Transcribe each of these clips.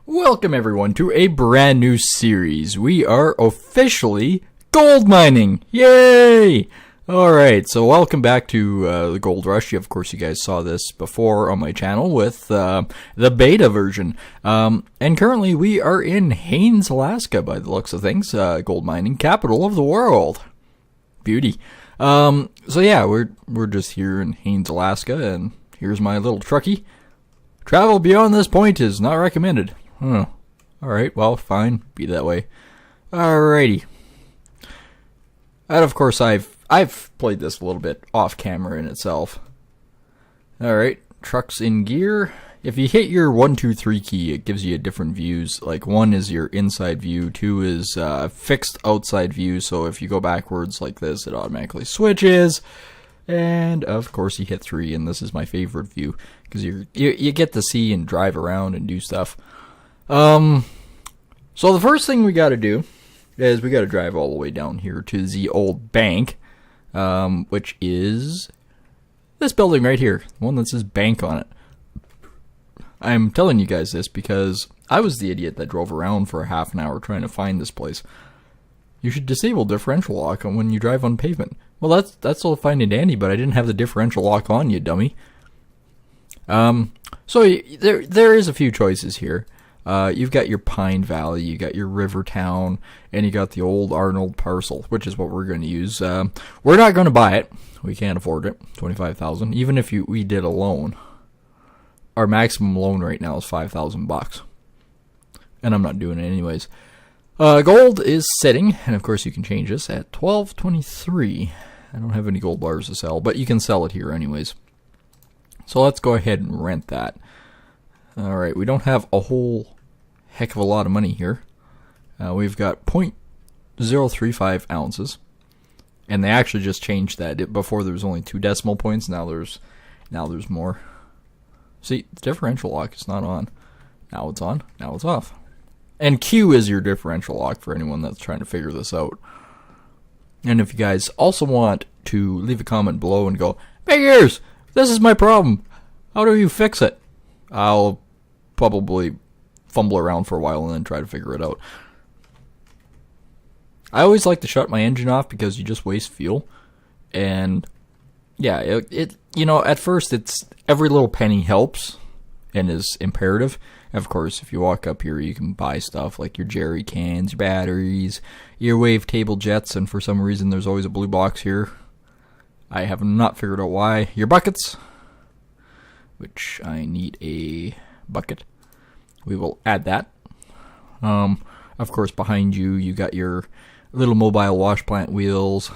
Welcome everyone to a brand new series. We are officially gold mining. Yay! Alright, so welcome back to the Gold Rush. Of course, you guys saw this before on my channel with the beta version. And currently we are in Haines, Alaska by the looks of things. Gold mining capital of the world. Beauty. So yeah, we're just here in Haines, Alaska, and here's my little truckie. Travel beyond this point is not recommended. Alright, well, fine. Be that way. Alrighty. And of course, I've played this a little bit off camera in itself. Alright, trucks in gear. If you hit your 1, 2, 3 key, it gives you different views. Like 1 is your inside view, 2 is fixed outside view, so if you go backwards like this, it automatically switches. And of course you hit 3, and this is my favorite view, because you get to see and drive around and do stuff. So the first thing we gotta do is we gotta drive all the way down here to the old bank, which is this building right here, the one that says bank on it. I'm telling you guys this because I was the idiot that drove around for a half an hour trying to find this place. You should disable differential lock when you drive on pavement. Well, that's all fine and dandy, but I didn't have the differential lock on, you dummy. So there is a few choices here. You've got your Pine Valley, you got your Rivertown, and you got the old Arnold parcel, which is what we're going to use. We're not going to buy it. We can't afford it. $25,000. Even if we did a loan, our maximum loan right now is $5,000 and I'm not doing it anyways. Gold is sitting, and of course you can change this at 12.23. I don't have any gold bars to sell, but you can sell it here anyways. So let's go ahead and rent that. Alright, we don't have a whole heck of a lot of money here. We've got 0.035 ounces. And they actually just changed that. Before there was only 2 decimal points, now there's more. See, the differential lock is not on. Now it's on, now it's off. And Q is your differential lock for anyone that's trying to figure this out. And if you guys also want to leave a comment below and go, "Big ears, this is my problem. How do you fix it?" I'll probably fumble around for a while and then try to figure it out. I always like to shut my engine off because you just waste fuel. And yeah, it you know, at first it's every little penny helps and is imperative. Of course, if you walk up here, you can buy stuff like your jerry cans, your batteries, your wavetable jets, and for some reason there's always a blue box here. I have not figured out why. Your buckets, which I need a bucket. We will add that. Of course, behind you, you got your little mobile wash plant wheels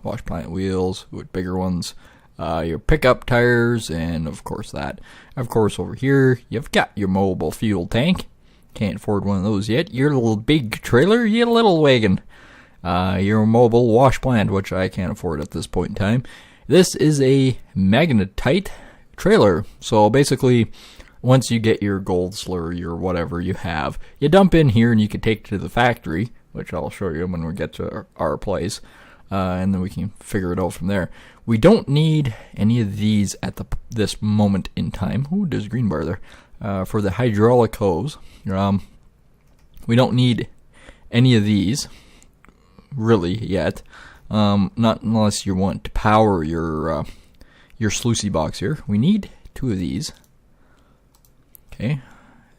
with bigger ones. Your pickup tires, and of course that. Of course, over here, you've got your mobile fuel tank. Can't afford one of those yet. Your little big trailer, your little wagon. Your mobile wash plant, which I can't afford at this point in time. This is a magnetite trailer. So basically, once you get your gold slurry, your whatever you have, you dump in here and you can take it to the factory, which I'll show you when we get to our place. And then we can figure it out from there. We don't need any of these at this moment in time. Ooh, there's a green bar there. For the hydraulic hose, we don't need any of these really yet. Not unless you want to power your sluicy box here. We need 2 of these. Okay.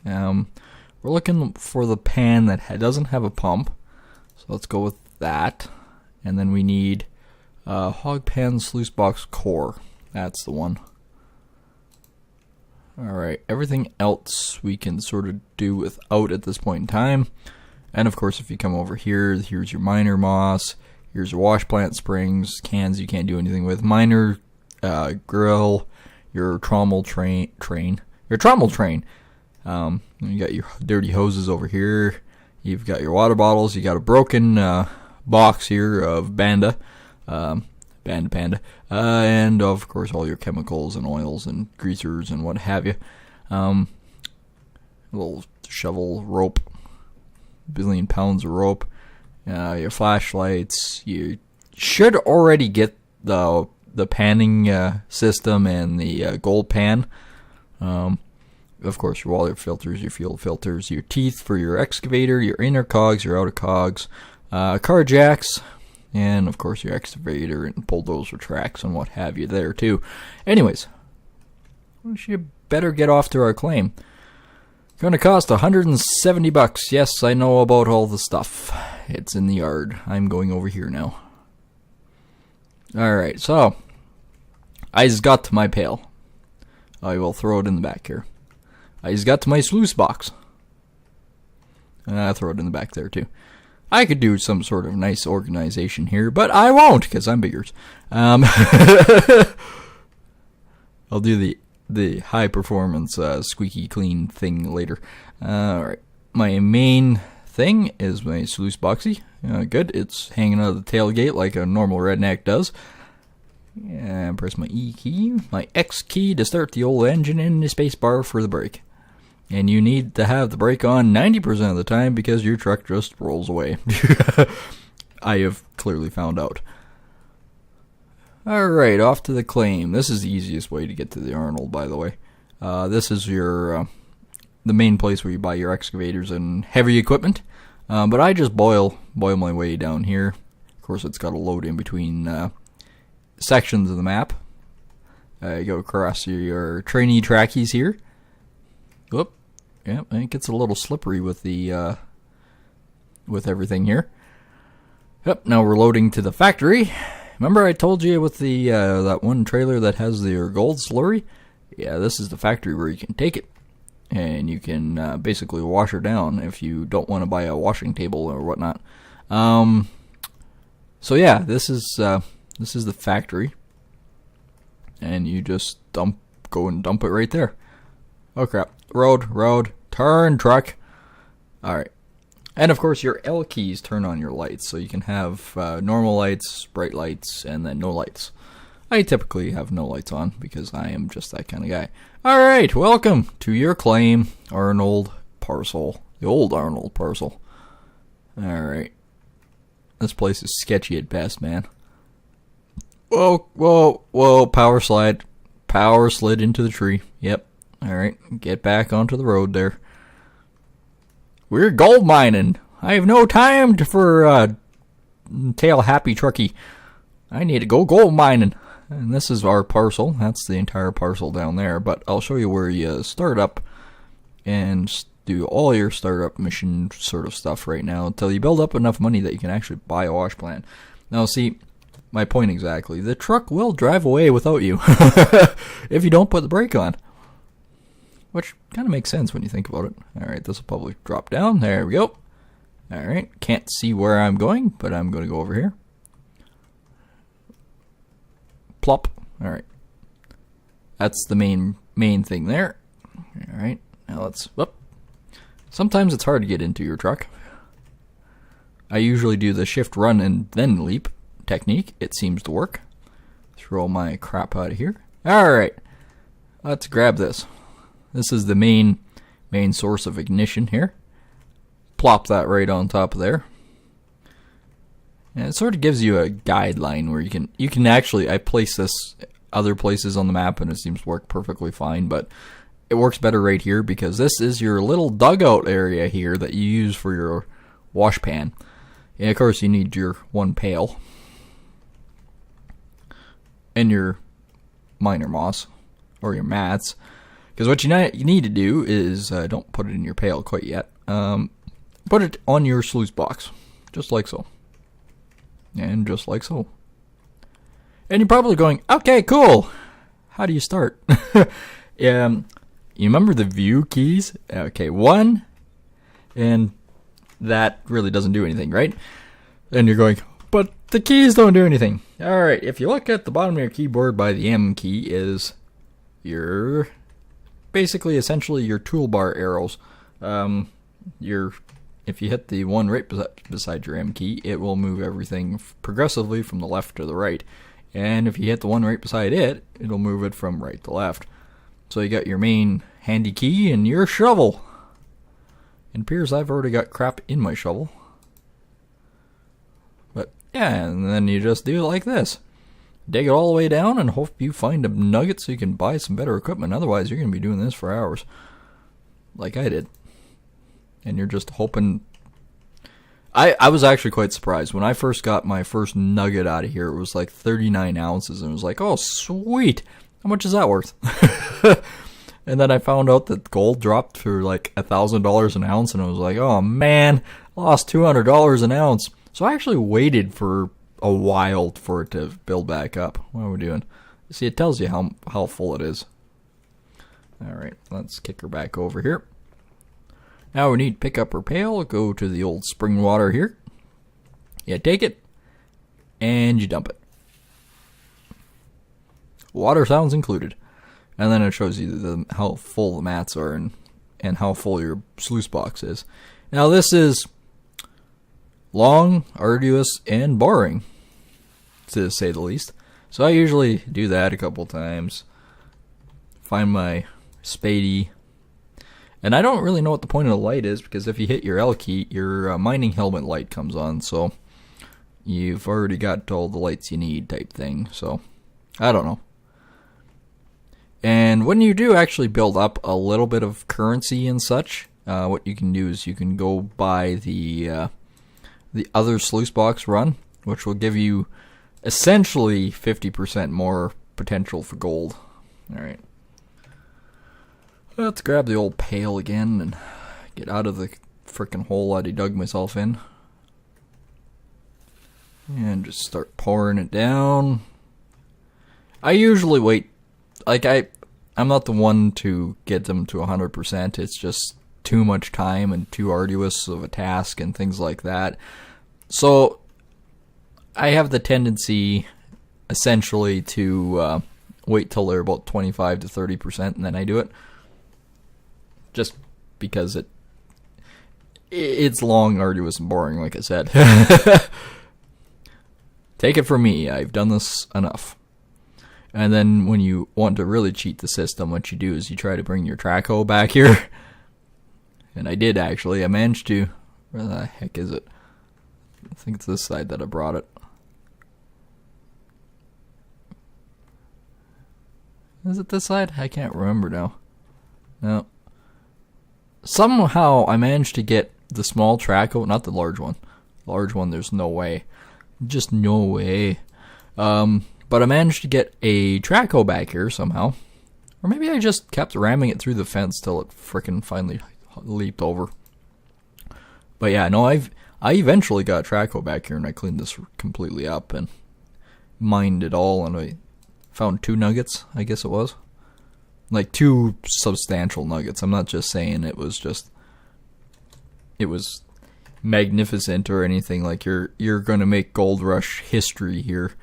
We're looking for the pan that doesn't have a pump. So let's go with that. And then we need Hog Pan Sluice Box Core. That's the one. Alright, everything else we can sort of do without at this point in time. And of course, if you come over here, here's your miner moss. Here's your wash plant springs. Cans you can't do anything with. Miner grill. Your trommel train. Your trommel train. You got your dirty hoses over here. You've got your water bottles. You got a broken box here of Panda, and of course all your chemicals and oils and greasers and what have you. Little shovel, rope, billion pounds of rope, your flashlights. You should already get the panning system and the gold pan. of course, your water filters, your fuel filters, your teeth for your excavator, your inner cogs, your outer cogs, car jacks, and of course your excavator and bulldozer tracks and what have you there too. Anyways, we should better get off to our claim. Going to cost $170. Yes, I know about all the stuff. It's in the yard. I'm going over here now. Alright, so I just got to my pail. I will throw it in the back here. I just got to my sluice box. I'll throw it in the back there too. I could do some sort of nice organization here, but I won't because I'm biggers. I'll do the high performance squeaky clean thing later. Alright, my main thing is my sluice boxy. Good, it's hanging out of the tailgate like a normal redneck does. And press my E key, my X key to start the old engine, and the space bar for the brake. And you need to have the brake on 90% of the time because your truck just rolls away. I have clearly found out. Alright, off to the claim. This is the easiest way to get to the Arnold, by the way. This is your the main place where you buy your excavators and heavy equipment. But I just boil my way down here. Of course, it's got a load in between sections of the map. You go across your trainee trackies here. Whoop. Yep, it gets a little slippery with the with everything here. Yep, now we're loading to the factory. Remember I told you with the that one trailer that has the gold slurry? Yeah, this is the factory where you can take it. And you can basically wash her down if you don't want to buy a washing table or whatnot. So yeah, this is the factory. And you just go and dump it right there. Oh crap. Road, turn truck. Alright. And of course your L keys turn on your lights, so you can have normal lights, bright lights, and then no lights. I typically have no lights on because I am just that kind of guy. Alright, welcome to your claim, Arnold parcel. The old Arnold parcel. Alright. This place is sketchy at best, man. Whoa, power slide. Power slid into the tree. Yep. Alright, get back onto the road there. We're gold mining. I have no time for tail happy trucky. I need to go gold mining. And this is our parcel. That's the entire parcel down there. But I'll show you where you start up and do all your startup mission sort of stuff right now until you build up enough money that you can actually buy a wash plant. Now see, my point exactly. The truck will drive away without you if you don't put the brake on. Which kind of makes sense when you think about it. Alright, this will probably drop down. There we go. Alright, can't see where I'm going, but I'm going to go over here. Plop. Alright. That's the main thing there. Alright, now let's... Whoop. Sometimes it's hard to get into your truck. I usually do the shift run and then leap technique. It seems to work. Throw my crap out of here. Alright. Let's grab this. This is the main source of ignition here. Plop that right on top of there. And it sort of gives you a guideline where you can actually, I place this other places on the map and it seems to work perfectly fine, but it works better right here because this is your little dugout area here that you use for your wash pan. And of course you need your one pail and your miner moss or your mats. Because what you need to do is, don't put it in your pail quite yet, put it on your sluice box, just like so. And just like so. And you're probably going, okay, cool, how do you start? You remember the view keys? Okay, 1, and that really doesn't do anything, right? And you're going, but the keys don't do anything. Alright, if you look at the bottom of your keyboard by the M key is your... basically essentially your toolbar arrows. If you hit the one right beside your M key, it will move everything progressively from the left to the right. And if you hit the one right beside it, it'll move it from right to left. So you got your main handy key and your shovel. It appears I've already got crap in my shovel. But yeah, and then you just do it like this. Dig it all the way down and hope you find a nugget so you can buy some better equipment. Otherwise, you're going to be doing this for hours. like I did. And you're just hoping... I was actually quite surprised. When I first got my first nugget out of here, it was like 39 ounces. And it was like, oh, sweet. How much is that worth? And then I found out that gold dropped for like $1,000 an ounce. And I was like, oh, man, I lost $200 an ounce. So I actually waited for a while for it to build back up. What are we doing? See, it tells you how full it is. All right, let's kick her back over here. Now we need to pick up her pail, go to the old spring water here. You take it, and you dump it. Water sounds included. And then it shows you how full the mats are and how full your sluice box is. Now this is long, arduous, and boring, to say the least. So I usually do that a couple times. Find my spadey. And I don't really know what the point of the light is, because if you hit your L key, your mining helmet light comes on. So you've already got all the lights you need type thing. So I don't know. And when you do actually build up a little bit of currency and such, what you can do is you can go buy the other sluice box run, which will give you essentially 50% more potential for gold. Alright. Let's grab the old pail again and get out of the frickin' hole I dug myself in. And just start pouring it down. I usually wait. Like, I'm not the one to get them to 100%. It's just too much time and too arduous of a task and things like that. So I have the tendency, essentially, to wait till they're about 25 to 30%, and then I do it. Just because it's long, arduous, and boring, like I said. Take it from me, I've done this enough. And then when you want to really cheat the system, what you do is you try to bring your track hoe back here. And I did, actually. I managed to... Where the heck is it? I think it's this side that I brought it. Is it this side? I can't remember now. No. Somehow I managed to get the small track hoe, not the large one. Large one, there's no way. Just no way. But I managed to get a track hoe back here somehow. Or maybe I just kept ramming it through the fence till it frickin' finally leaped over. But yeah, no, I eventually got a track hoe back here, and I cleaned this completely up and mined it all, and I found 2 nuggets, I guess it was. Like 2 substantial nuggets. I'm not just saying it was magnificent or anything like you're going to make Gold Rush history here.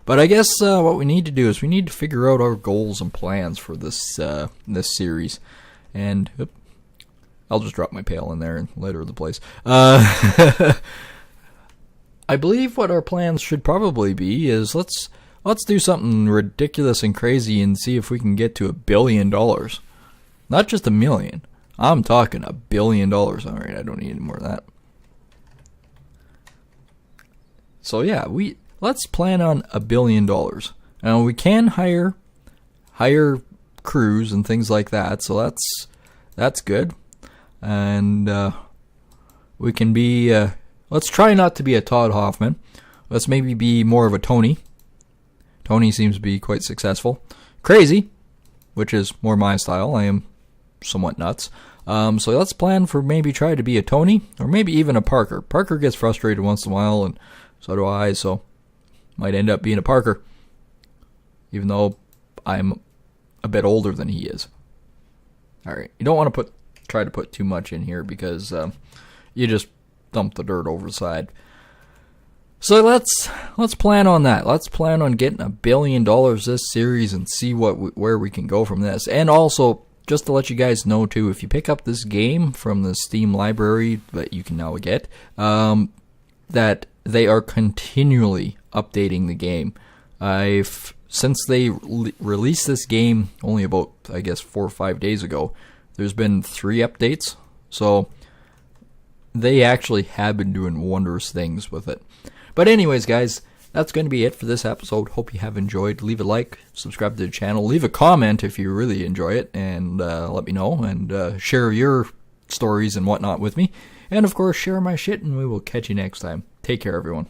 But I guess what we need to do is we need to figure out our goals and plans for this series. And I'll just drop my pail in there and litter the place. I believe what our plans should probably be is let's do something ridiculous and crazy and see if we can get to $1 billion. Not just $1 million. I'm talking $1 billion. Alright, I don't need any more of that. So yeah, let's plan on $1 billion. Now we can hire crews and things like that, so that's good. And we can be let's try not to be a Todd Hoffman. Let's maybe be more of a Tony. Tony seems to be quite successful. Crazy, which is more my style. I am somewhat nuts. So let's plan for maybe try to be a Tony, or maybe even a Parker. Parker gets frustrated once in a while, and so do I, so might end up being a Parker. Even though I'm a bit older than he is. Alright, you don't want to try to put too much in here, because you just dump the dirt over the side. So let's plan on that. Let's plan on getting $1 billion this series and see where we can go from this. And also, just to let you guys know too, if you pick up this game from the Steam library that you can now get, that they are continually updating the game. Since they released this game only about, I guess, 4 or 5 days ago, there's been 3 updates. So they actually have been doing wondrous things with it. But anyways, guys, that's going to be it for this episode. Hope you have enjoyed. Leave a like, subscribe to the channel, leave a comment if you really enjoy it, and let me know, and share your stories and whatnot with me. And of course, share my shit, and we will catch you next time. Take care, everyone.